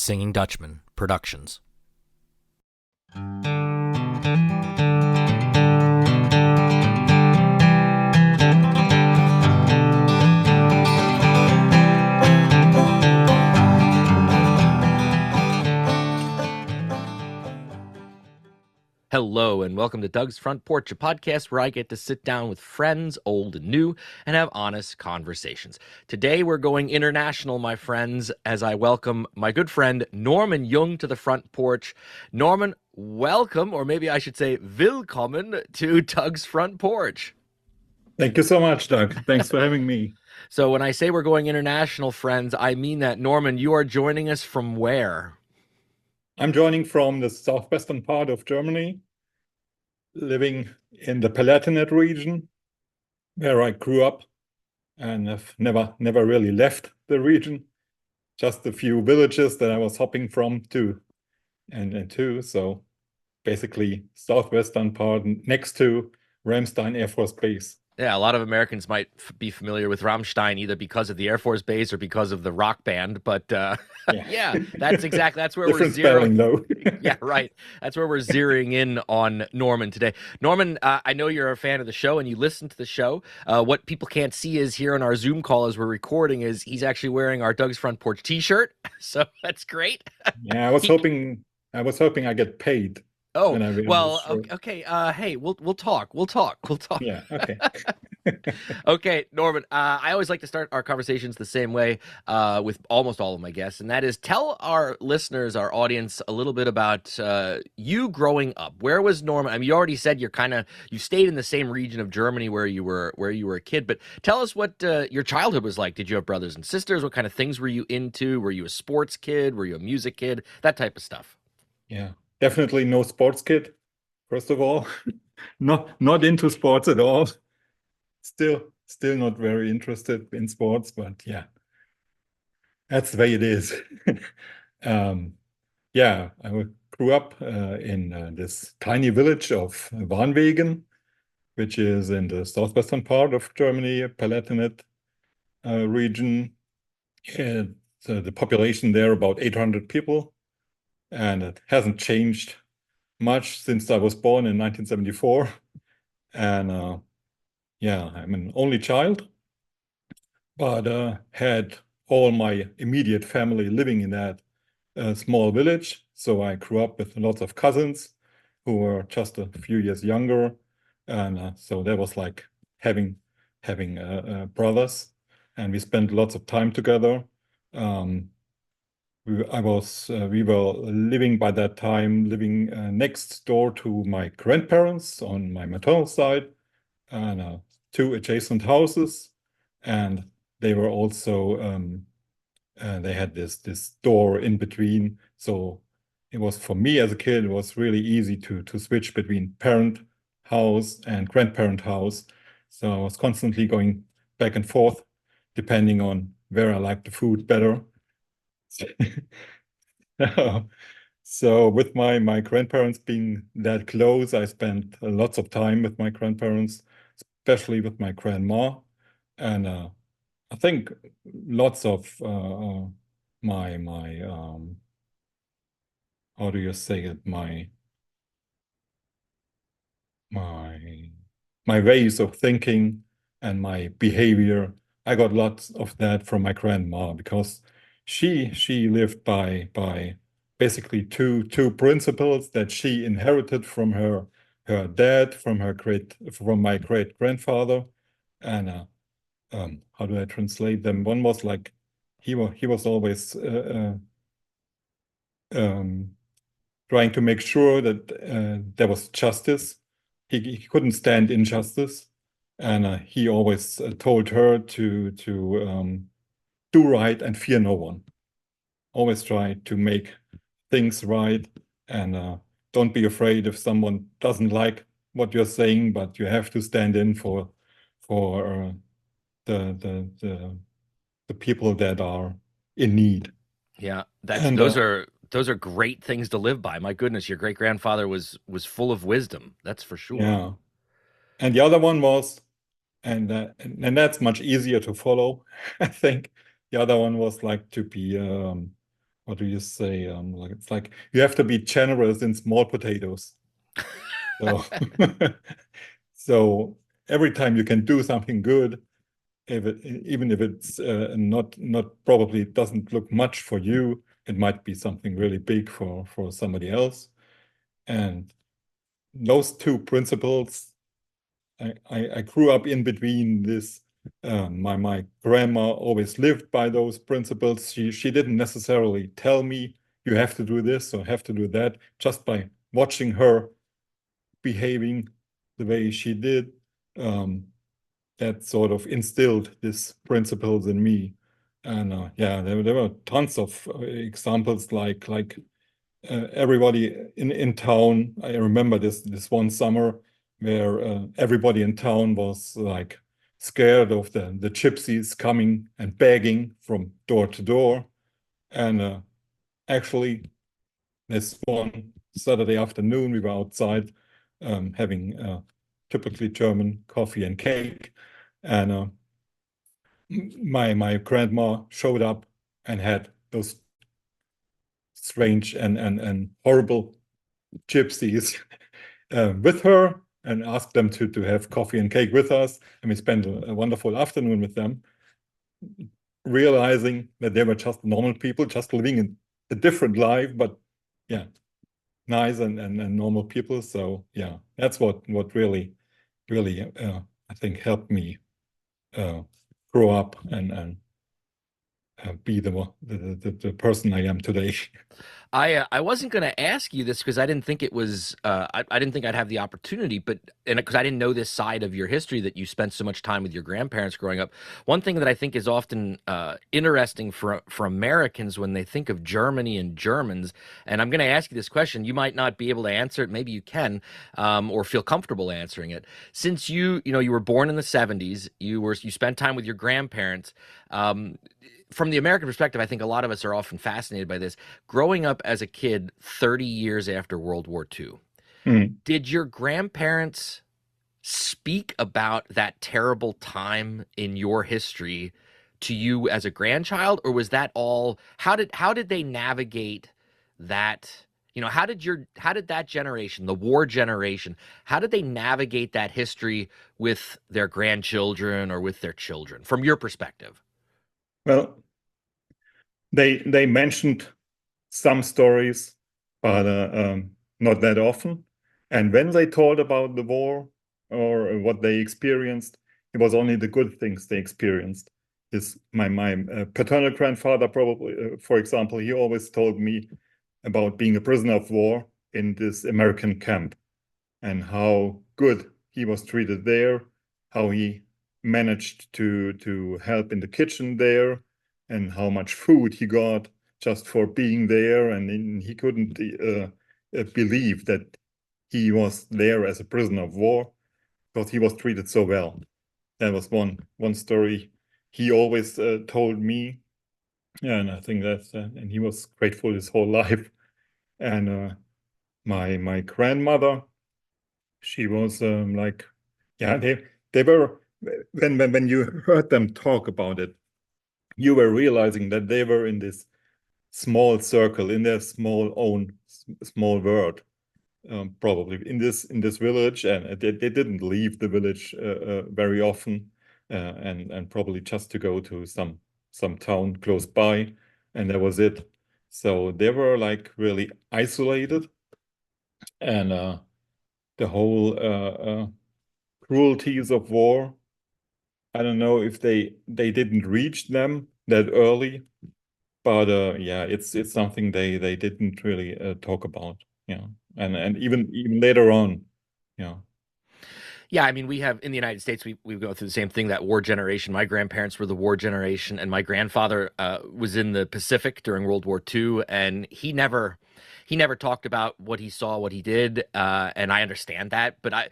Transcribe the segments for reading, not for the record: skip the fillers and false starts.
Singing Dutchman Productions. Hello and welcome to Doug's Front Porch, a podcast where I get to sit down with friends, old and new, and have honest conversations. Today we're going international, my friends, as I welcome my good friend Norman Jung to the Front Porch. Norman, welcome, or maybe I should say willkommen to Doug's Front Porch. Thank you so much, Doug. Thanks for having me. So when I say we're going international, friends, I mean that. Norman, you are joining us from where? I'm joining from the southwestern part of Germany, living in the Palatinate region, where I grew up and have never really left the region. Just a few villages that I was hopping from to and to. So basically southwestern part next to Ramstein Air Force Base. Yeah, a lot of Americans might be familiar with Rammstein either because of the Air Force Base or because of the rock band. But yeah, that's where we're Different spelling, though. Yeah, right. That's where we're zeroing in on Norman today. Norman, I know you're a fan of the show and you listen to the show. What people can't see is here on our Zoom call as we're recording is he's actually wearing our Doug's Front Porch T-shirt. So that's great. Yeah, I was hoping I get paid. Oh, well, okay. Hey, we'll talk. Yeah, okay. Okay, Norman, I always like to start our conversations the same way with almost all of my guests, and that is tell our listeners, our audience, a little bit about you growing up. Where was Norman? I mean, you already said you stayed in the same region of Germany where you were a kid, but tell us what your childhood was like. Did you have brothers and sisters? What kind of things were you into? Were you a sports kid? Were you a music kid? That type of stuff. Yeah. Definitely no sports kid, first of all. Not into sports at all. Still not very interested in sports, but yeah, that's the way it is. Yeah, I grew up in this tiny village of Warnwegen, which is in the southwestern part of Germany, Palatinate region. The population there about 800 people. And it hasn't changed much since I was born in 1974. And yeah, I'm an only child, but had all my immediate family living in that small village. So I grew up with lots of cousins who were just a few years younger. And so that was like having brothers. And we spent lots of time together. We were living by that time, next door to my grandparents on my maternal side, and two adjacent houses, and they were also they had this door in between. So it was, for me as a kid, it was really easy to switch between parent house and grandparent house. So I was constantly going back and forth, depending on where I liked the food better. So with my grandparents being that close, I spent lots of time with my grandparents, especially with my grandma. And I think lots of my how do you say it, my ways of thinking and my behavior, I got lots of that from my grandma, because she lived by basically two principles that she inherited from her dad, from my great grandfather. And how do I translate them? One was like he was always trying to make sure that there was justice. He couldn't stand injustice, and he always told her to do right and fear no one. Always try to make things right, and don't be afraid if someone doesn't like what you're saying, but you have to stand in for the people that are in need. Yeah, those are great things to live by. My goodness, your great grandfather was full of wisdom. That's for sure. Yeah, and the other one was, and that's much easier to follow. I think the other one was like to be what do you say? Like it's like you have to be generous in small potatoes. So, so every time you can do something good, even if it's not probably doesn't look much for you, it might be something really big for somebody else. And those two principles, I grew up in between this. My grandma always lived by those principles. She didn't necessarily tell me you have to do this or have to do that. Just by watching her behaving the way she did, that sort of instilled these principles in me. And yeah, there were tons of examples like everybody in town. I remember this one summer where everybody in town was like scared of the gypsies coming and begging from door to door. And actually, this one Saturday afternoon, we were outside having typically German coffee and cake, and my grandma showed up and had those strange and horrible gypsies with her and asked them to have coffee and cake with us. And we spent a wonderful afternoon with them, realizing that they were just normal people, just living in a different life, but yeah, nice and normal people. So yeah, that's what really I think helped me uh, grow up and be the person I am today. I wasn't going to ask you this because I didn't think it was I didn't think I'd have the opportunity, but and because I didn't know this side of your history that you spent so much time with your grandparents growing up. One thing that I think is often interesting for Americans when they think of Germany and Germans, and I'm going to ask you this question. You might not be able to answer it, maybe you can, or feel comfortable answering it. Since you were born in the '70s, you spent time with your grandparents. Um, from the American perspective, I think a lot of us are often fascinated by this. Growing up as a kid 30 years after World War II, Mm. did your grandparents speak about that terrible time in your history to you as a grandchild, or was that all how did they navigate that? How did that generation, the war generation, how did they navigate that history with their grandchildren or with their children from your perspective? Well, they mentioned some stories, but not that often. And when they told about the war or what they experienced, it was only the good things they experienced. My paternal grandfather probably, for example, he always told me about being a prisoner of war in this American camp and how good he was treated there, how he managed to help in the kitchen there, and how much food he got just for being there. And he couldn't believe that he was there as a prisoner of war because he was treated so well. That was one story he always told me. Yeah, and I think that's and he was grateful his whole life. And my grandmother, she was like, yeah, they were when you heard them talk about it, you were realizing that they were in this small circle, in their small world, probably in this village, and they didn't leave the village very often, and probably just to go to some town close by, and that was it. So they were like really isolated, and the whole cruelties of war. I don't know if they didn't reach them that early, but yeah, it's something they didn't really talk about. Yeah, and even later on, yeah. Yeah, I mean, we have in the United States, we go through the same thing. That war generation. My grandparents were the war generation, and my grandfather was in the Pacific during World War II, and he never talked about what he saw, what he did, and I understand that. But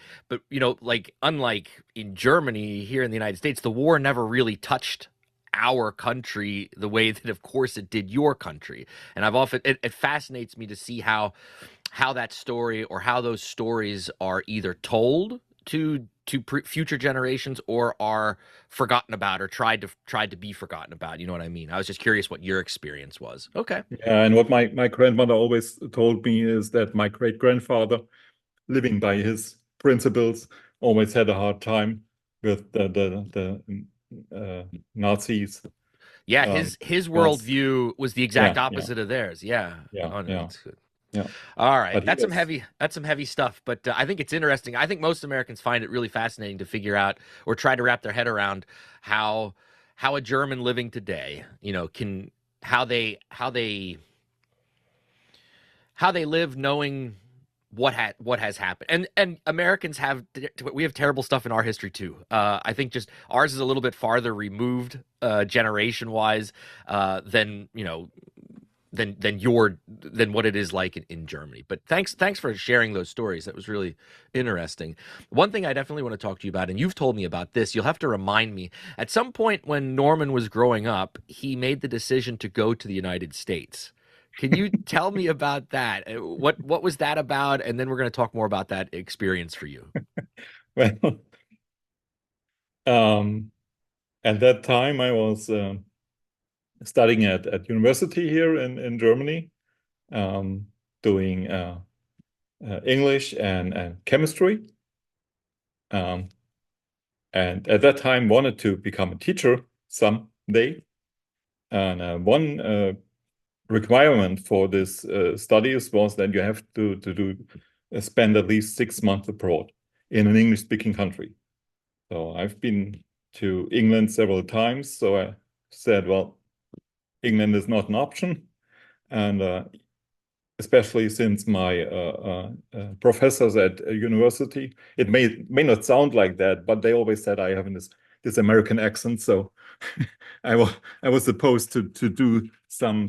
like unlike in Germany, here in the United States, the war never really touched our country the way that, of course, it did your country. And it fascinates me to see how that story or how those stories are either told future generations, or are forgotten about, or tried to be forgotten about? You know what I mean? I was just curious what your experience was. Okay. Yeah, and what my grandmother always told me is that my great-grandfather, living by his principles, always had a hard time with the Nazis. Yeah, Um, his was worldview was the exact yeah, yeah, opposite of theirs. Yeah. yeah, Oh no, yeah, that's good. yeah. All right, But he was that's some heavy stuff, but I think it's interesting. I think most Americans find it really fascinating to figure out or try to wrap their head around how how a German living today, can how they how they how they live knowing what has happened. And Americans we have terrible stuff in our history too. I think just ours is a little bit farther removed generation wise than than what it is like in Germany. But thanks for sharing those stories. That was really interesting. One thing I definitely want to talk to you about, and you've told me about this, you'll have to remind me. At some point when Norman was growing up, he made the decision to go to the United States. Can you tell me about that? What was that about? And then we're going to talk more about that experience for you. well. Um, at that time, I was studying at university here in Germany, um, doing English and chemistry. Um, and at that time, wanted to become a teacher someday. And one requirement for this studies was that you have to do spend at least 6 months abroad in an English-speaking country. So I've been to England several times. So I said, well, England is not an option. And especially since my professors at a university, it may not sound like that, but they always said I have this American accent. So I was supposed to do some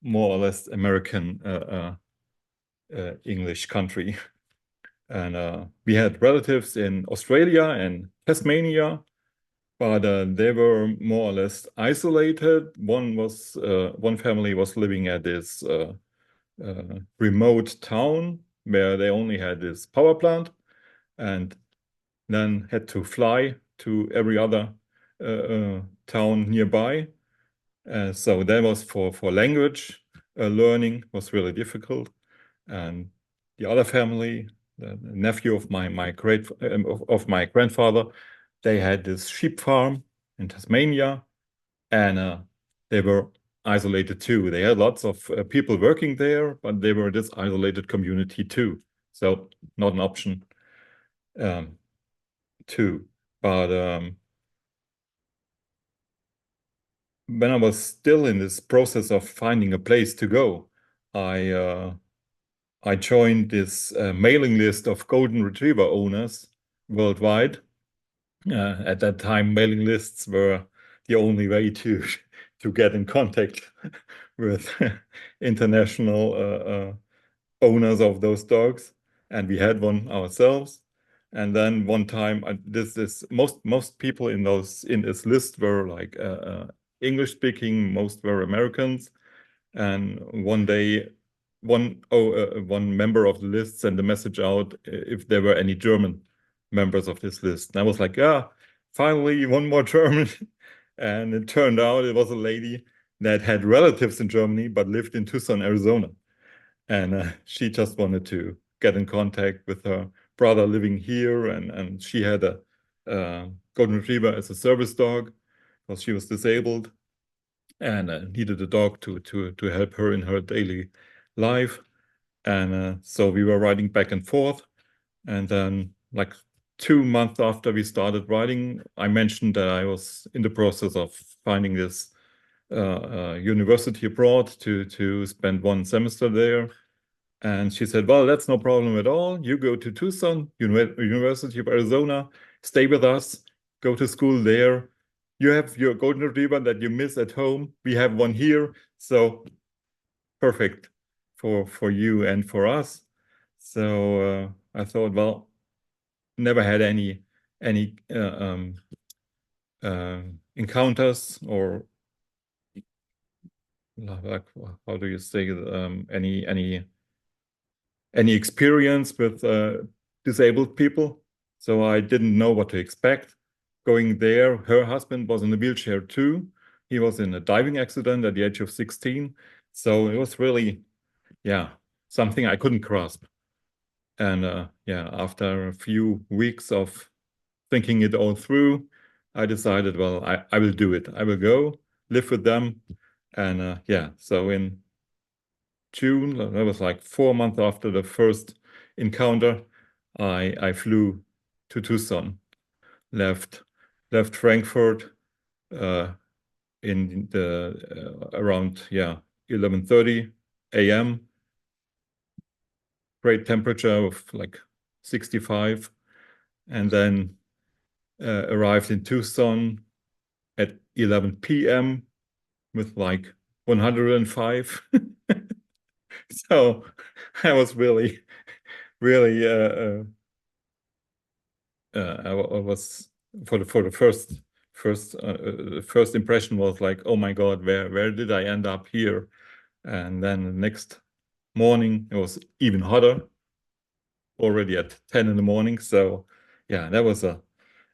more or less American English country. And we had relatives in Australia and Tasmania, but they were more or less isolated. One family was living at this remote town where they only had this power plant, and then had to fly to every other town nearby. So that was for language learning was really difficult. And the other family, the nephew of my great of my grandfather, they had this sheep farm in Tasmania, and they were isolated too. They had lots of people working there, but they were this isolated community too. So not an option um, too. But when I was still in this process of finding a place to go, I joined this mailing list of golden retriever owners worldwide. At that time, mailing lists were the only way to to get in contact with international owners of those dogs, and we had one ourselves. And then one time, this most people in this list were like English speaking. Most were Americans. And one day, one member of the list sent a message out if there were any German members of this list. And I was like, yeah, finally one more German. And it turned out it was a lady that had relatives in Germany but lived in Tucson, Arizona. And she just wanted to get in contact with her brother living here, and she had a golden retriever as a service dog because she was disabled and needed a dog to help her in her daily life. And so we were riding back and forth. And then, like 2 months after we started riding, I mentioned that I was in the process of finding this university abroad to spend one semester there. And she said, well, that's no problem at all. You go to Tucson, University of Arizona, stay with us, go to school there. You have your golden retriever that you miss at home. We have one here. So perfect for you and for us. So I thought, well, never had any encounters or like how do you say any experience with disabled people. So I didn't know what to expect. Going there, her husband was in a wheelchair too. He was in a diving accident at the age of 16. So it was really, yeah, something I couldn't grasp. And yeah, after a few weeks of thinking it all through, I decided, well, I will do it. I will go live with them. And yeah, so in June, that was like 4 months after the first encounter, I flew to Tucson, left Frankfurt uh, in the around 11:30 a.m. Great temperature of like 65, and then arrived in Tucson at 11 p.m. with like 105. So I was really, really, I was for the first impression was like, oh my God, where did I end up here? And then the next morning it was even hotter, already at 10 in the morning. So yeah, that was a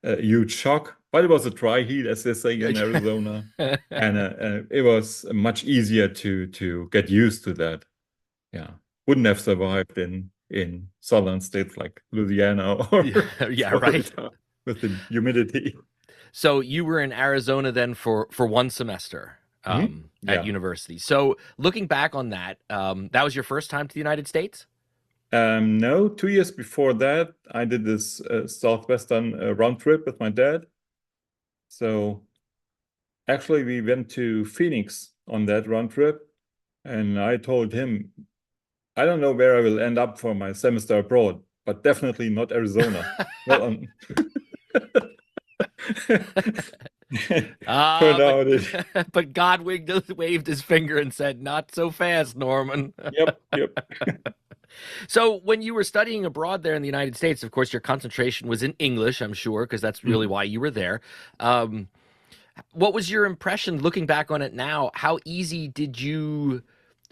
huge shock, but it was a dry heat, as they say in Arizona, and it was much easier to get used to that. Yeah, wouldn't have survived in southern states like Louisiana or Yeah, yeah, right. Florida with the humidity. So you were in Arizona then for one semester at Yeah. university. So looking back on that, that was your first time to the United States? No, 2 years before that, I did this Southwestern round trip with my dad. So actually, we went to Phoenix on that round trip, and I told him, I don't know where I will end up for my semester abroad, but definitely not Arizona. Well, Ah, turned out it. but God waved his finger and said, "Not so fast, Norman." Yep, yep. So when you were studying abroad there in the United States, of course, your concentration was in English, I'm sure, because that's really Mhm. why you were there. Um, what was your impression looking back on it now? How easy did you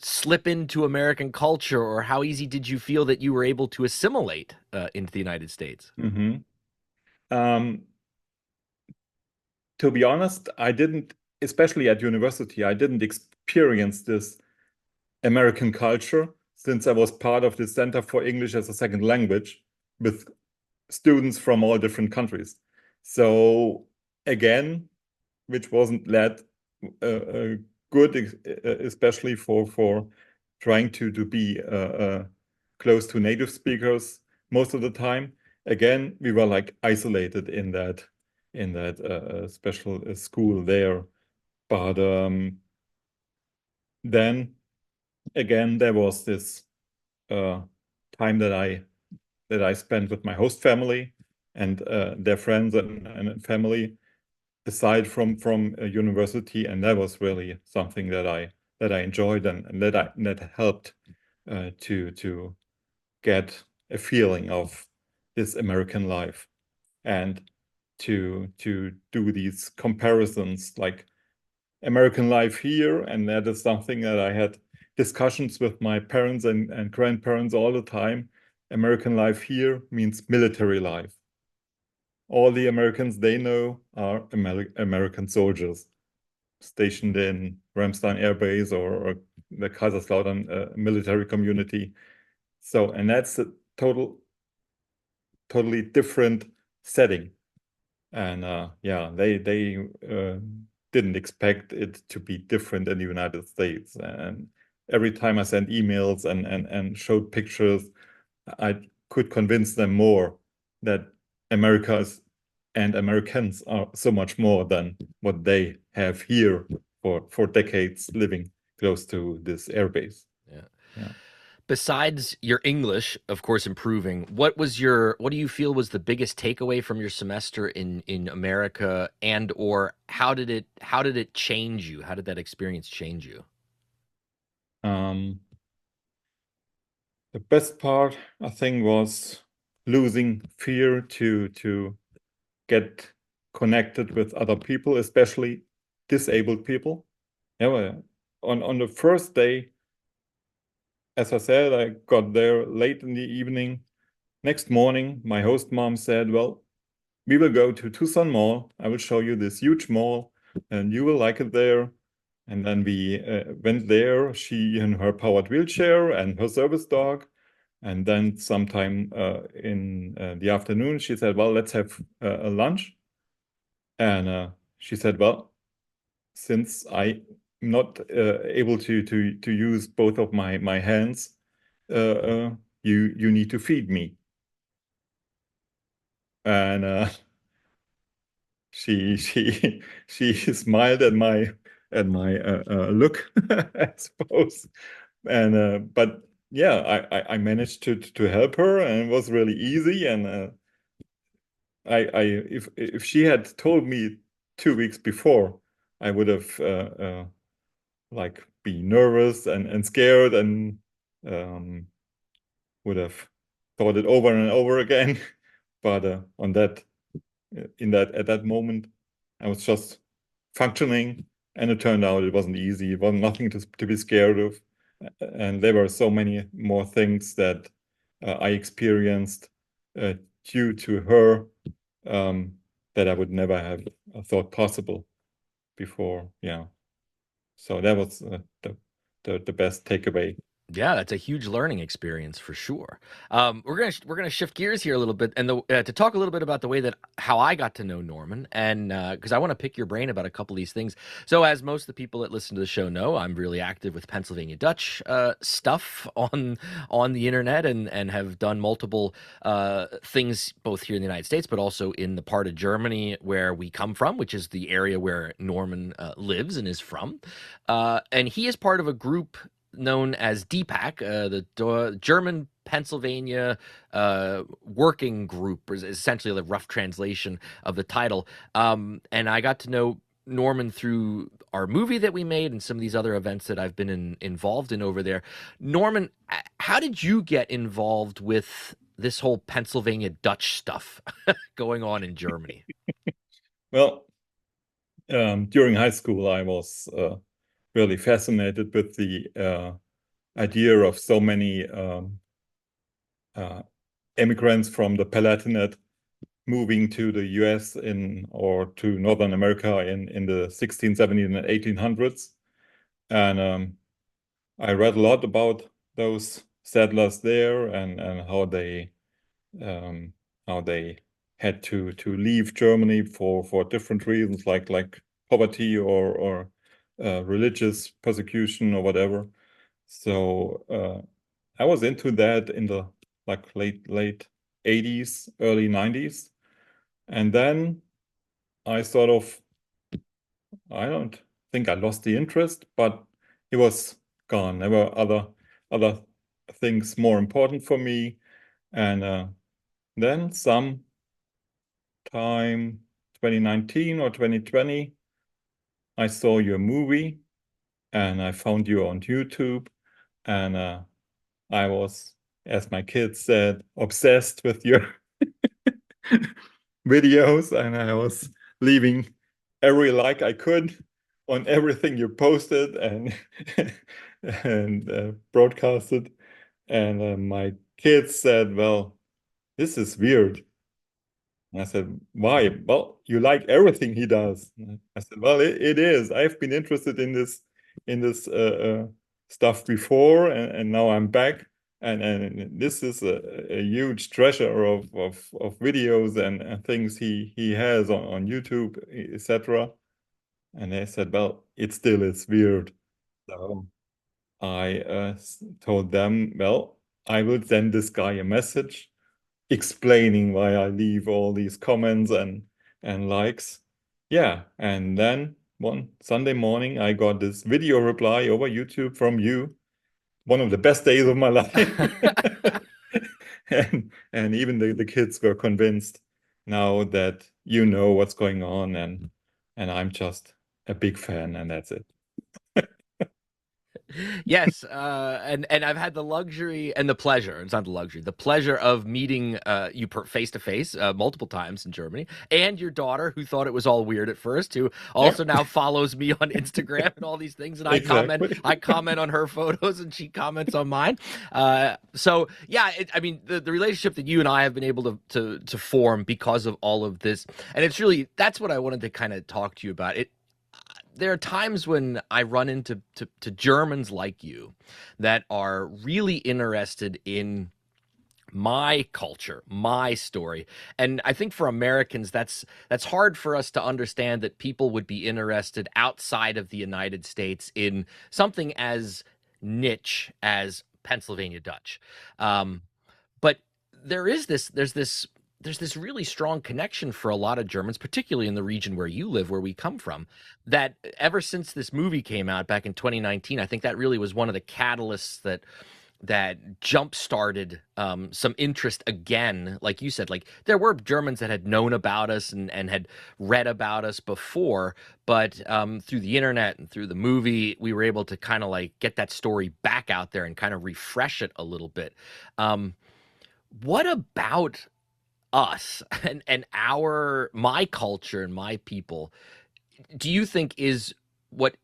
slip into American culture, or how easy did you feel that you were able to assimilate into the United States? Mhm. Um, to be honest, I didn't, especially at university, I didn't experience this American culture since I was part of the Center for English as a Second Language with students from all different countries. So again, which wasn't that good, especially for trying to be close to native speakers most of the time. Again, we were like isolated in that special school there. But then again, there was this uh, time that I spent with my host family and their friends and family aside from a university, and that was really something that I enjoyed and that helped to get a feeling of this American life and to do these comparisons like American life here, and that is something that I had discussions with my parents and grandparents all the time. American life here means military life. All the Americans they know are American soldiers stationed in Ramstein Air Base or the Kaiserslautern military community. So, and that's a totally different setting. And yeah, they didn't expect it to be different in the United States. And every time I sent emails and showed pictures, I could convince them more that Americas and Americans are so much more than what they have here for decades living close to this airbase. Yeah. Yeah. Besides your English, of course, improving, what do you feel was the biggest takeaway from your semester in America, and or how did it change you? How did that experience change you? Um, the best part, I think, was losing fear to get connected with other people, especially disabled people. Yeah, well, on the first day, as I said, I got there late in the evening, Next morning, my host mom said, well, we will go to Tucson Mall. I will show you this huge mall and you will like it there. And then we went there, she in her powered wheelchair and her service dog. And then sometime in the afternoon, she said, well, let's have a lunch. And she said, well, since I'm not able to use both of my hands, you need to feed me. And she smiled at my look, I suppose. And but yeah, I managed to help her, and it was really easy. And I if she had told me 2 weeks before, I would have like be nervous and scared and would have thought it over and over again. But on that at that moment, I was just functioning, and it turned out it wasn't easy. It was nothing to be scared of, and there were so many more things that I experienced uh, due to her that I would never have thought possible before. Yeah, so that was the best takeaway. Yeah, that's a huge learning experience for sure. We're gonna shift gears here a little bit, and to talk a little bit about the way that how I got to know Norman, and because I want to pick your brain about a couple of these things. So, as most of the people that listen to the show know, I'm really active with Pennsylvania Dutch stuff on the internet, and have done multiple things both here in the United States, but also in the part of Germany where we come from, which is the area where Norman lives and is from. And he is part of a group known as DPAC, the German Pennsylvania Working Group, is essentially the rough translation of the title. And I got to know Norman through our movie that we made and some of these other events that I've been involved in over there. Norman, how did you get involved with this whole Pennsylvania Dutch stuff going on in Germany? Well, during high school, I was really fascinated with the idea of so many uh, immigrants from the Palatinate moving to the US or to Northern America in the 16, 17, and 1800s. And I read a lot about those settlers there and um, how they had to leave Germany for different reasons, like poverty or religious persecution or whatever. So I was into that in the like late 80s, early 90s. And then I sort of, I don't think I lost the interest, but it was gone. There were other things more important for me. And then sometime 2019 or 2020, I saw your movie and I found you on YouTube. And I was, as my kids said, obsessed with your videos, and I was leaving every like I could on everything you posted and and broadcasted. And my kids said, "Well, this is weird." And I said, "Why?" "Well, you like everything he does." I said, "Well, it is. I've been interested in this stuff before, and now I'm back." And this is a huge treasure of videos and things he has on YouTube, etc. And they said, well, it still is weird. So I told them, well, I will send this guy a message explaining why I leave all these comments and likes. Yeah, and then one Sunday morning, I got this video reply over YouTube from you, one of the best days of my life. And even the kids were convinced now that you know what's going on, and I'm just a big fan, and that's it. Yes, and I've had the luxury and the pleasure. It's not the luxury, the pleasure of meeting you face to face multiple times in Germany, and your daughter, who thought it was all weird at first, who Yeah, also now follows me on Instagram and all these things, and exactly. I comment on her photos, and she comments on mine. So yeah, I mean, the relationship that you and I have been able to form because of all of this, and it's really that's what I wanted to kind of talk to you about. There are times when I run into to Germans like you that are really interested in my culture, my story. And I think for Americans that's hard for us to understand that people would be interested outside of the United States in something as niche as Pennsylvania Dutch. Um, but there's this really strong connection for a lot of Germans, particularly in the region where you live, where we come from, that ever since this movie came out back in 2019, I think that really was one of the catalysts that jump started some interest again. Like you said, like there were Germans that had known about us and had read about us before, but through the internet and through the movie, we were able to kind of like get that story back out there and kind of refresh it a little bit. Um, what about us and our my culture and my people do you think is what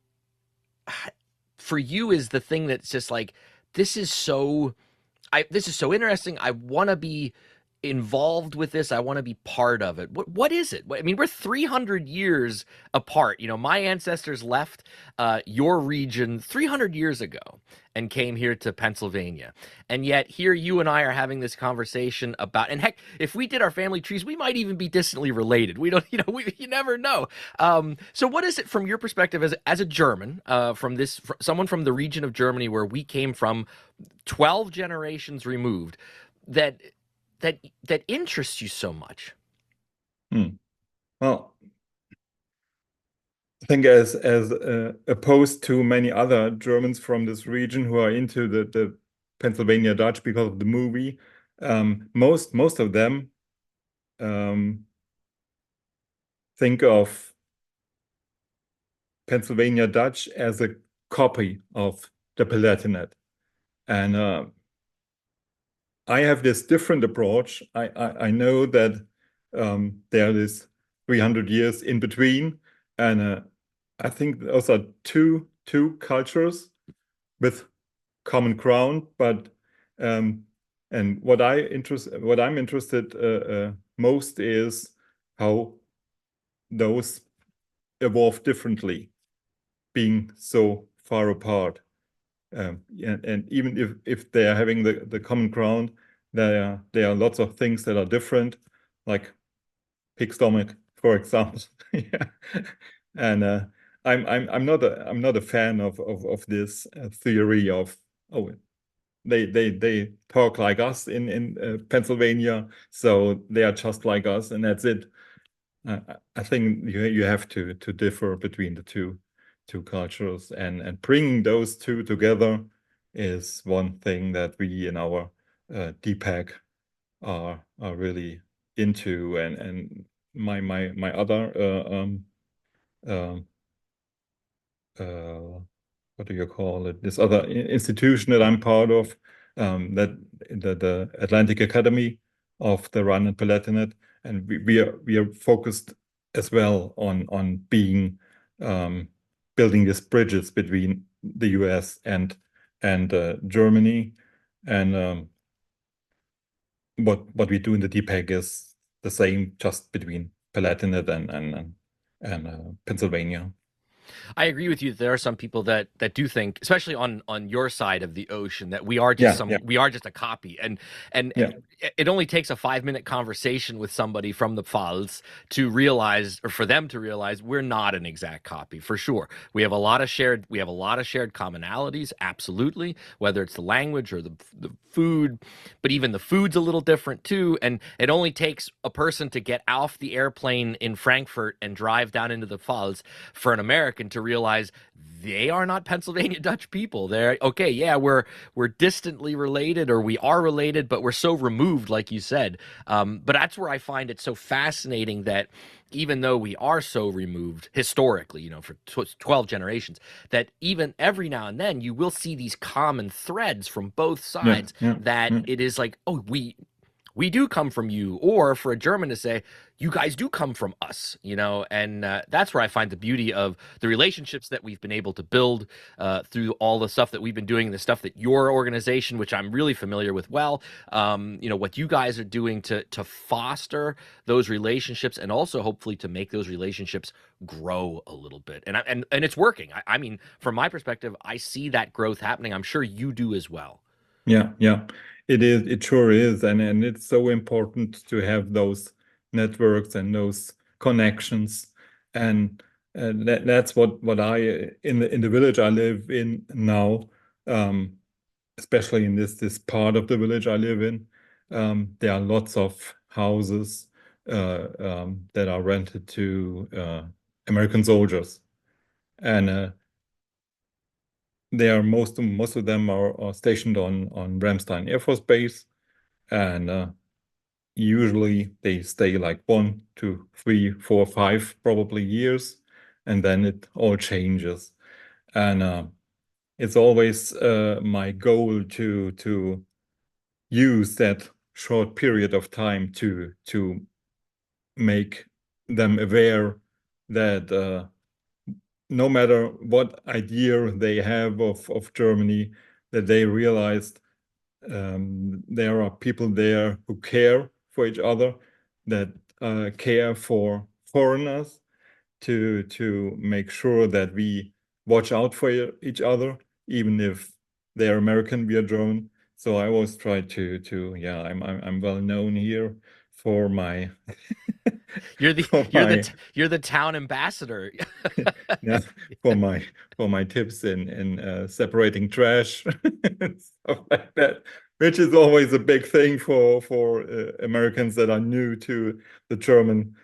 for you is the thing that's just like this is so this is so interesting. I want to be involved with this. I want to be part of it. What is it? I mean, we're 300 years apart. You know, my ancestors left your region 300 years ago and came here to Pennsylvania. And yet here you and I are having this conversation about, and heck, if we did our family trees, we might even be distantly related. We don't, you know, you never know. So what is it from your perspective as a German, from someone from the region of Germany where we came from 12 generations removed, that that interests you so much? Hmm. Well, I think as opposed to many other Germans from this region who are into the Pennsylvania Dutch because of the movie, most of them um, think of Pennsylvania Dutch as a copy of the Palatinate. And I have this different approach. I know that there is 300 years in between, and I think those are two cultures with common ground. But and what I'm interested most is how those evolve differently, being so far apart. And even if they are having the common ground, there are lots of things that are different, like pig stomach, for example. Yeah. And I'm not a fan of this theory of, oh, they talk like us in Pennsylvania, so they are just like us, and that's it. I think you have to differ between the two cultures, and bringing those two together is one thing that we in our DPAC are really into. And my other um, uh, what do you call it? This other institution that I'm part of, that the Atlantic Academy of the Rhine and Palatinate, and we are focused as well on being building these bridges between the US and Germany, and what we do in the DPAC is the same, just between Palatinate and Pennsylvania. I agree with you that there are some people that do think, especially on your side of the ocean, that Yeah, yeah, we are just a copy, and yeah. it only takes a 5 minute conversation with somebody from the Pfalz to realize, or for them to realize, we're not an exact copy for sure. We have a lot of shared commonalities, absolutely, whether it's the language or the food, but even the food's a little different too. And it only takes a person to get off the airplane in Frankfurt and drive down into the Pfalz for an American to realize they are not Pennsylvania Dutch people. They're okay, yeah, we're distantly related, or we are related, but we're so removed, like you said. But that's where I find it so fascinating that even though we are so removed historically, for 12 generations, that even every now and then you will see these common threads from both Yeah, sides, yeah, that yeah, it is like, oh, we do come from you, or for a German to say, you guys do come from us, and that's where I find the beauty of the relationships that we've been able to build through all the stuff that we've been doing, the stuff that your organization, which I'm really familiar with well, what you guys are doing to foster those relationships, and also hopefully to make those relationships grow a little bit. And it's working. I mean, from my perspective, I see that growth happening. I'm sure you do as well. yeah, yeah. It is. It sure is, and it's so important to have those networks and those connections, and that's what I in the village I live in now, especially in this part of the village I live in. There are lots of houses that are rented to American soldiers, and they are most of them are stationed on Ramstein Air Force Base, and usually they stay like 1, 2, 3, 4, 5 probably years, and then it all changes. And it's always my goal to use that short period of time to make them aware that no matter what idea they have of Germany, that they realized there are people there who care for each other, that care for foreigners, to make sure that we watch out for each other, even if they're American, we are German. So I always try to yeah, I'm well known here for my You're the for you're the my t- you're the town ambassador. yeah, for my tips in separating trash and stuff like that, which is always a big thing for Americans that are new to the German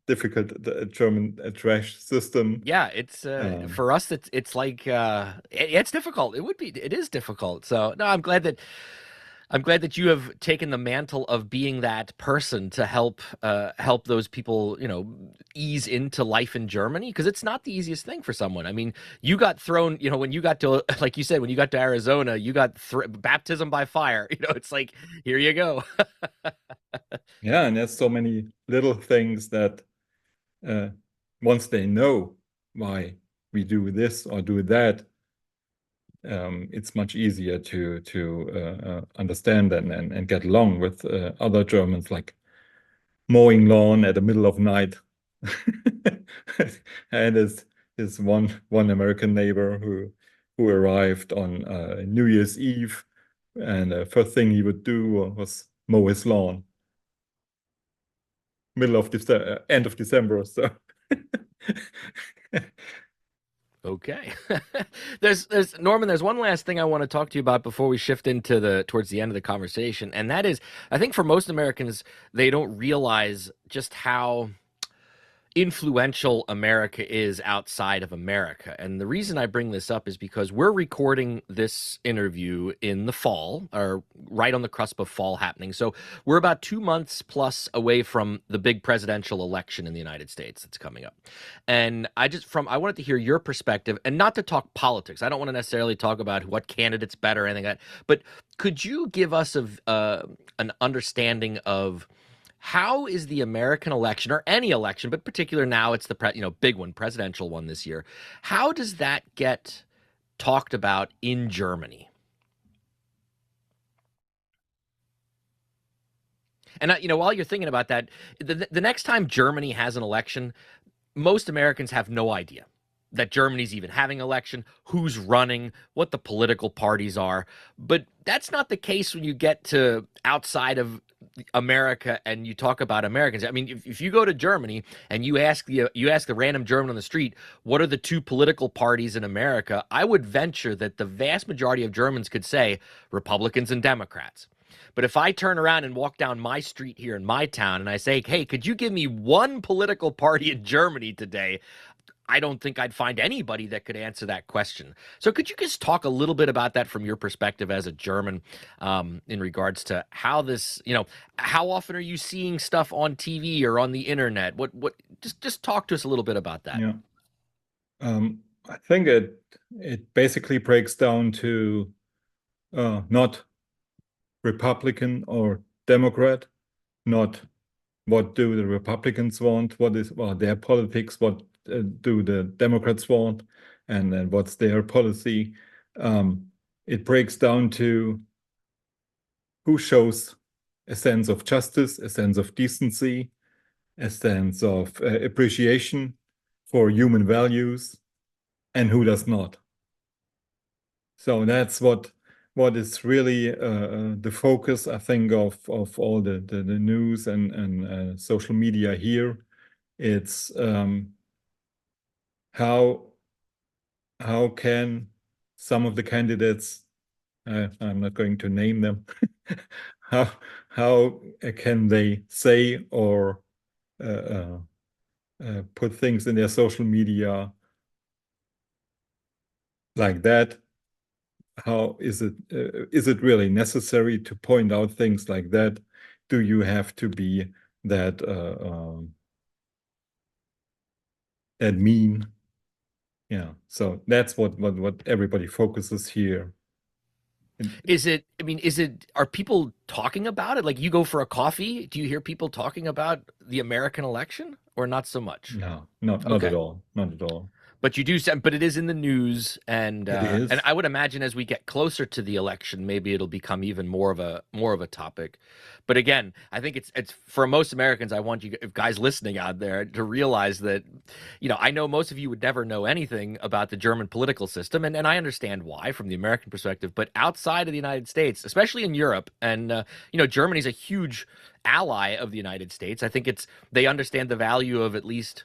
difficult the German trash system. Yeah, it's Um, for us it's like it's difficult. It is difficult. So no, I'm glad that you have taken the mantle of being that person to help those people, ease into life in Germany, because it's not the easiest thing for someone. I mean, you got thrown, when you got to, like you said, when you got to Arizona, you got baptism by fire. It's like, here you go. yeah, and there's so many little things that uh, once they know why we do this or do that, it's much easier to understand and get along with other Germans, like mowing lawn at the middle of night. And this one American neighbor who arrived on New Year's Eve, and the first thing he would do was mow his lawn, middle of December, end of December. So Okay. There's Norman, there's one last thing I want to talk to you about before we shift into towards the end of the conversation. And that is, I think for most Americans, they don't realize just how influential America is outside of America. And the reason I bring this up is because we're recording this interview in the fall, or right on the cusp of fall happening. So we're about 2 months plus away from the big presidential election in the United States that's coming up. And I wanted to hear your perspective, and not to talk politics. I don't want to necessarily talk about what candidate's better or anything like that, but could you give us an understanding of how is the American election, or any election, but particular now it's the big one, presidential one this year? How does that get talked about in Germany? And while you're thinking about that, the next time Germany has an election, most Americans have no idea that Germany's even having an election, who's running, what the political parties are. But that's not the case when you get to outside of America and you talk about Americans. I mean, if you go to Germany and you ask the random German on the street, what are the two political parties in America? I would venture that the vast majority of Germans could say Republicans and Democrats. But if I turn around and walk down my street here in my town and I say, hey, could you give me one political party in Germany today? I don't think I'd find anybody that could answer that question. So could you just talk a little bit about that from your perspective as a German, in regards to how this, how often are you seeing stuff on TV or on the internet? Just talk to us a little bit about that. Yeah. I think it basically breaks down to not Republican or Democrat, not what do the Republicans want, what is their politics, what do the Democrats want, and then what's their policy. It breaks down to who shows a sense of justice, a sense of decency, a sense of appreciation for human values, and who does not. So that's what is really the focus, I think, of all the news and social media here. It's how can some of the candidates, I'm not going to name them, how can they say or put things in their social media like that? How is it really necessary to point out things like that? Do you have to be that that mean? Yeah. So that's what everybody focuses here. Are people talking about it? Like you go for a coffee, do you hear people talking about the American election or not so much? No, not Okay. at all. Not at all. But but it is in the news, It and is. I would imagine as we get closer to the election, maybe it'll become even more of a topic. But again, I think it's for most Americans. I want you guys listening out there to realize that, I know most of you would never know anything about the German political system, and I understand why from the American perspective. But outside of the United States, especially in Europe, and Germany's a huge ally of the United States. I think they understand the value of at least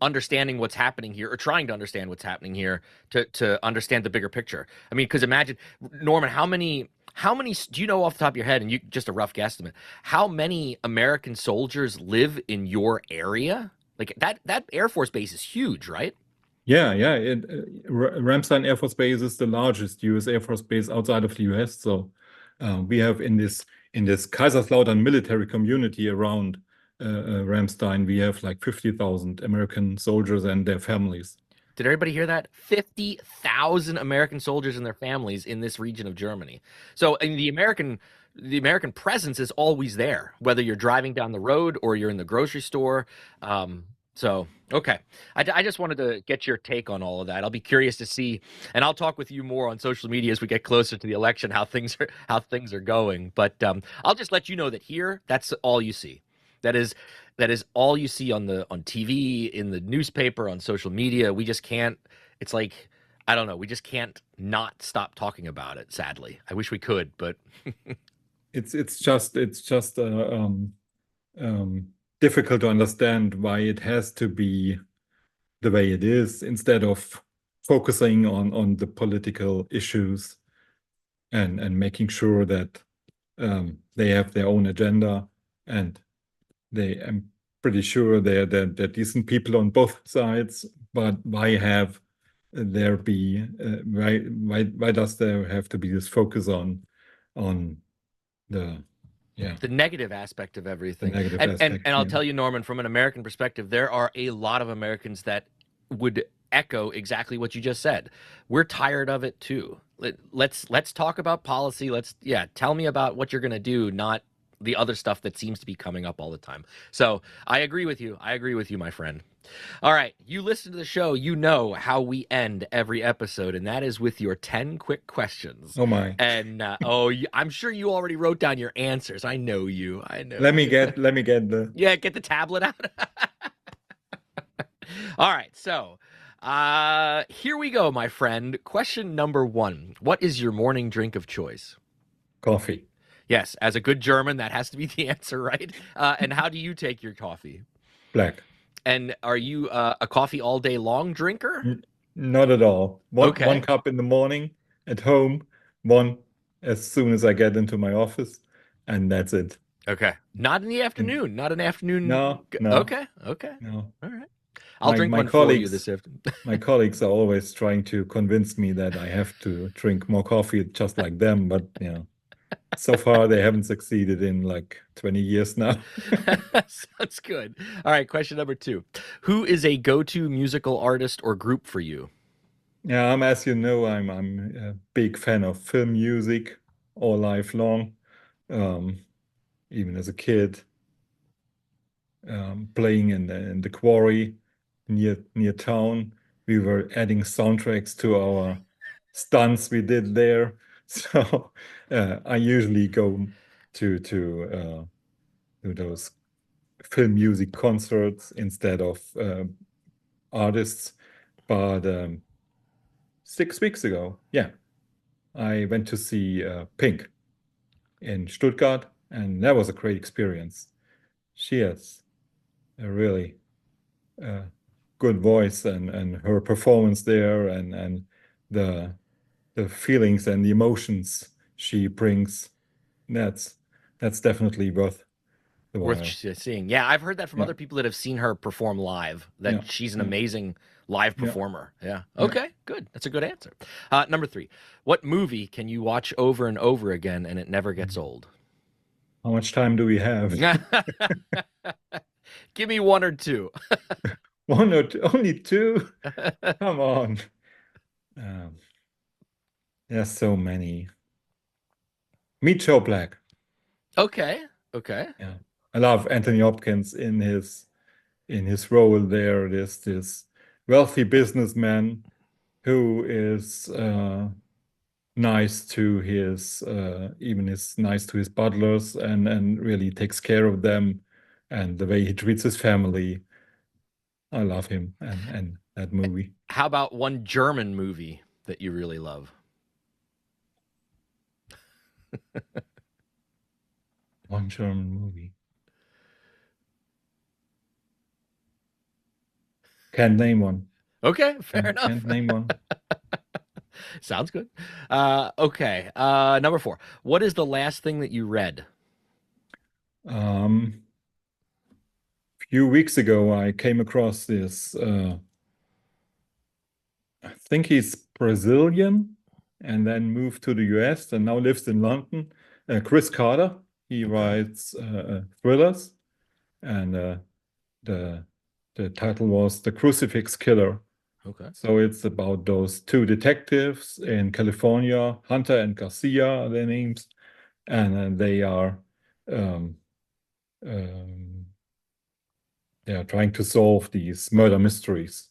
understanding what's happening here or trying to understand what's happening here to understand the bigger picture. I mean, because imagine, Norman, how many do you know off the top of your head, and you just a rough guesstimate, how many American soldiers live in your area? Like that Air Force base is huge, right? Yeah. Ramstein Air Force Base is the largest U.S. Air Force base outside of the U.S. So we have in this Kaiserslautern military community around Ramstein, we have like 50,000 American soldiers and their families. Did everybody hear that? 50,000 American soldiers and their families in this region of Germany. So, I mean, the American presence is always there, whether you're driving down the road or you're in the grocery store. So, okay. I just wanted to get your take on all of that. I'll be curious to see, and I'll talk with you more on social media as we get closer to the election, how things are going. But I'll just let you know that here, that's all you see. That is that is all you see on TV, in the newspaper, on social media. We just can't. It's like, I don't know. We just can't not stop talking about it. Sadly, I wish we could, but It's just difficult to understand why it has to be the way it is instead of focusing on the political issues and making sure that they have their own agenda, and I'm pretty sure they're decent people on both sides. But why have there be why does there have to be this focus on the the negative aspect of the everything. negative And aspect? I'll Yeah. tell you, Norman, from an American perspective, there are a lot of Americans that would echo exactly what you just said. We're tired of it too. Let's talk about policy. Tell me about what you're going to do, not the other stuff that seems to be coming up all the time. So I agree with you. I agree with you, my friend. All right, you listen to the show, you know how we end every episode, and that is with your 10 quick questions. Oh my. And I'm sure you already wrote down your answers. I know you. I know Let me you. get the Yeah, get the tablet out. All right, so here we go, my friend. Question number one. What is your morning drink of choice? coffee. Yes, as a good German, that has to be the answer, right? And how do you take your coffee? Black. And are you a coffee all day long drinker? Not at all. One Okay. cup in the morning at home, one as soon as I get into my office, and that's it. Okay. Not in the And afternoon. Not an afternoon. no, no, Okay. Okay. no. All right. I'll drink My one for you this colleagues afternoon. my colleagues are always trying to convince me that I have to drink more coffee just like them, but so far they haven't succeeded in like 20 years now. Sounds good. All right, question number two. Who is a go-to musical artist or group for you? Yeah, as you know, I'm a big fan of film music all life long. Um, Even as a kid, playing in the quarry near town. We were adding soundtracks to our stunts we did there. So I usually go to those film music concerts instead of artists. But 6 weeks ago, yeah, I went to see Pink in Stuttgart, and that was a great experience. She has a really uh, good voice, and her performance there, and the the feelings and the emotions she brings, that's that's definitely worth the Worth while. seeing. Yeah, I've heard that from Yeah, other people that have seen her perform live, that yeah, she's an yeah, amazing live yeah, performer. Yeah. yeah. Okay, good. That's a good answer. Number three. What movie can you watch over and over again and it never gets old? How much time do we have? Give me one or two. One or two, only two? Come on. Um, there's so many. Meet Joe Black. Okay. Okay. Yeah, I love Anthony Hopkins in his role there. There's this wealthy businessman who is nice to his even is nice to his butlers, and really takes care of them, and the way he treats his family. I love him and that movie. How about one German movie that you really love? One German movie. Can't name one. Okay, fair Can't enough. name one. Sounds good. Okay. Number four. What is the last thing that you read? Um, few weeks ago, I came across this. I think he's Brazilian, and then moved to the US and now lives in London. Chris Carter. He Okay. writes thrillers, and the the title was The Crucifix Killer. Okay. So it's about those two detectives in California, Hunter and Garcia are their names, and um, um, they are trying to solve these murder mysteries.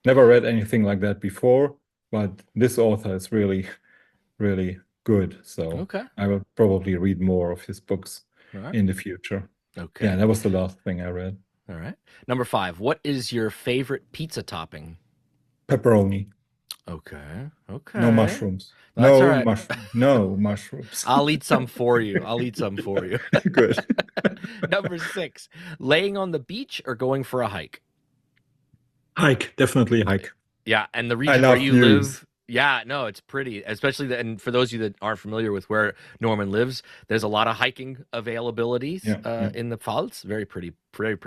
Never read anything like that before, but this author is really, really good. So Okay. I will probably read more of his books All right. in the future. Yeah, Okay. that was the last thing I read. All right. Number five. What is your favorite pizza topping? Pepperoni, Okay. no Okay. mushrooms. That's all No right. mushroom, no mushrooms. I'll eat some for you. I'll eat some for you. Good. Number six. Laying on the beach or going for a hike? Hike, definitely hike. Yeah, and the I region where love you views. live, yeah, no, it's pretty. Especially and for those of you that aren't familiar with where Norman lives, there's a lot of hiking availabilities Yeah, yeah, in the Pfalz. Very pretty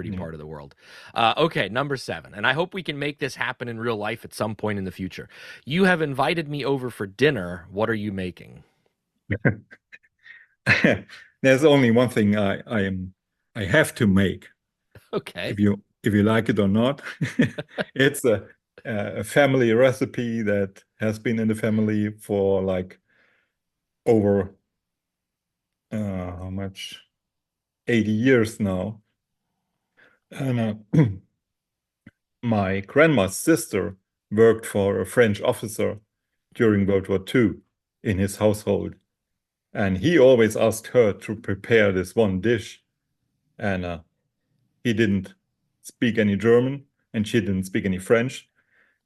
yeah. part of the world. Okay, number seven, and I hope we can make this happen in real life at some point in the future. You have invited me over for dinner. What are you making? There's only one thing I have to make, Okay, if you like it or not. It's a family recipe that has been in the family for like over how much? 80 years now. And my grandma's sister worked for a French officer during World War II in his household. And he always asked her to prepare this one dish. And he didn't speak any German, and she didn't speak any French.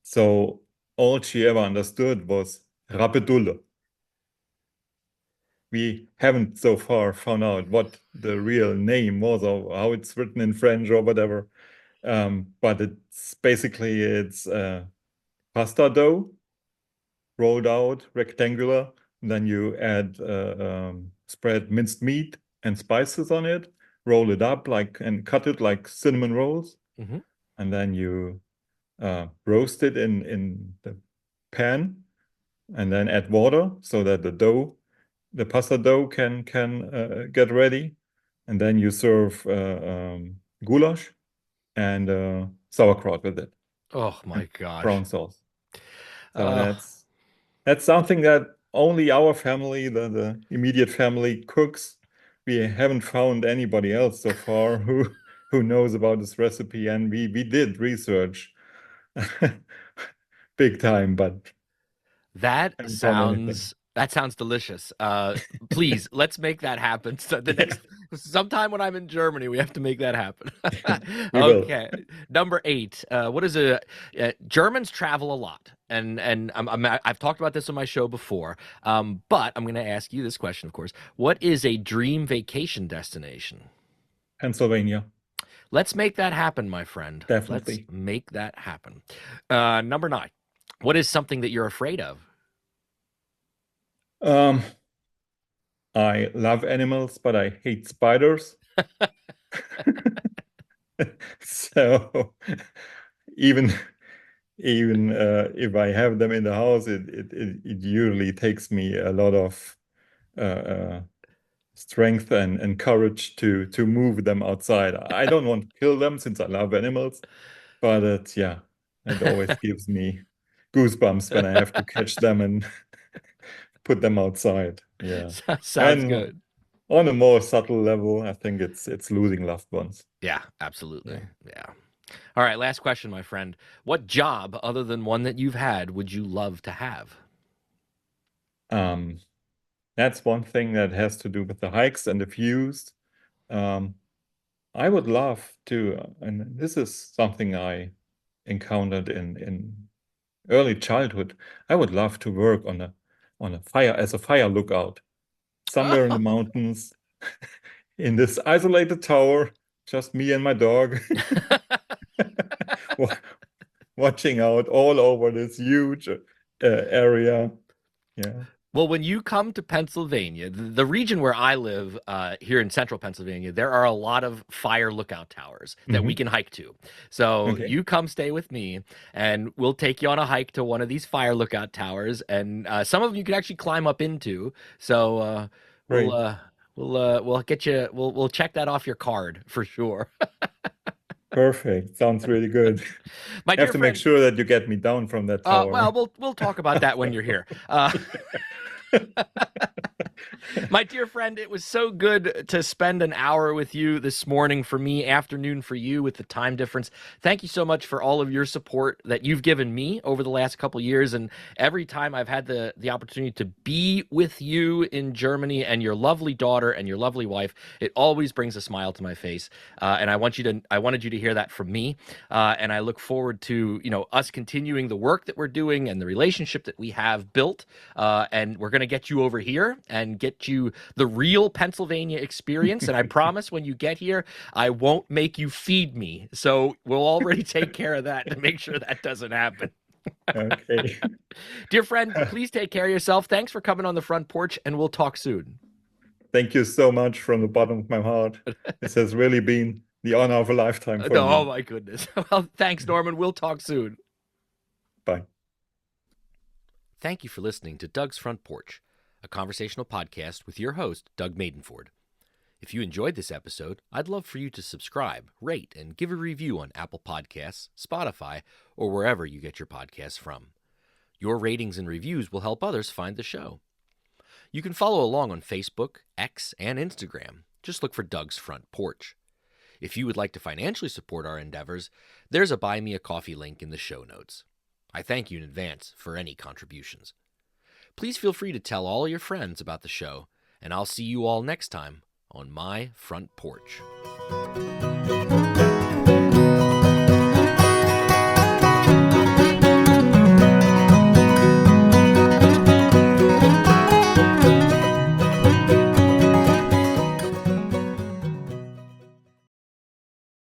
So all she ever understood was Rappedulle. We haven't so far found out what the real name was or how it's written in French or whatever. But it's pasta dough rolled out rectangular. Then you add spread minced meat and spices on it, roll it up and cut it like cinnamon rolls, hmm and then you roast it in the pan, and then add water so that the pasta dough can get ready, and then you serve goulash and sauerkraut with it, Oh my and gosh. brown sauce. So Oh, that's something that only our family, the immediate family, cooks. We haven't found anybody else so far who knows about this recipe, and we did research big time, but that haven't found anything. sounds delicious. Please, let's make that happen. So the Yeah, next sometime when I'm in Germany, we have to make that happen. we will. Okay. Number 8. What is Germans travel a lot. And I've talked about this on my show before. But I'm going to ask you this question, of course. What is a dream vacation destination? Pennsylvania, Let's make that happen, my friend. Let's definitely. make that happen. Number 9. What is something that you're afraid of? Um, I love animals, but I hate spiders. So even if I have them in the house, it usually takes me a lot of uh, strength and courage to move them outside. I don't want to kill them since I love animals, but it always gives me goosebumps when I have to catch them and put them outside. Yeah. Sounds And good. on a more subtle level, I think it's losing loved ones. Yeah, absolutely. Yeah. Yeah. All right, last question, my friend. What job, other than one that you've had, would you love to have? Um, that's one thing that has to do with the hikes and the views. Um, I would love to, and this is something I encountered in early childhood. I would love to work on a fire as a fire lookout somewhere in the mountains in this isolated tower, just me and my dog, wa- watching out all over this huge area. Yeah. Well, when you come to Pennsylvania, the region where I live here in central Pennsylvania, there are a lot of fire lookout towers that we Hmm. can hike to. So Okay. you come stay with me, and we'll take you on a hike to one of these fire lookout towers, and some of them you can actually climb up into. So we'll Great. we'll get you. We'll check that off your card for sure. Perfect. Sounds really good. My You have dear to make friend. sure that you get me down from that tower. Well, we'll talk about that when you're here. My dear friend, it was so good to spend an hour with you this morning for me, afternoon for you with the time difference. Thank you so much for all of your support that you've given me over the last couple years. And every time I've had the opportunity to be with you in Germany and your lovely daughter and your lovely wife, it always brings a smile to my face. And I wanted you to hear that from me. And I look forward to, us continuing the work that we're doing and the relationship that we have built. And we're going to get you over here and get you the real Pennsylvania experience. And I promise when you get here, I won't make you feed me. So we'll already take care of that to make sure that doesn't happen. Okay. Dear friend, please take care of yourself. Thanks for coming on the front porch, and we'll talk soon. Thank you so much from the bottom of my heart. This has really been the honor of a lifetime for Oh, me. my goodness. Well, thanks, Norman. We'll talk soon. Bye. Thank you for listening to Doug's Front Porch, a conversational podcast with your host, Doug Maidenford. If you enjoyed this episode, I'd love for you to subscribe, rate, and give a review on Apple Podcasts, Spotify, or wherever you get your podcasts from. Your ratings and reviews will help others find the show. You can follow along on Facebook, X, and Instagram. Just look for Doug's Front Porch. If you would like to financially support our endeavors, there's a Buy Me a Coffee link in the show notes. I thank you in advance for any contributions. Please feel free to tell all your friends about the show, and I'll see you all next time on my front porch.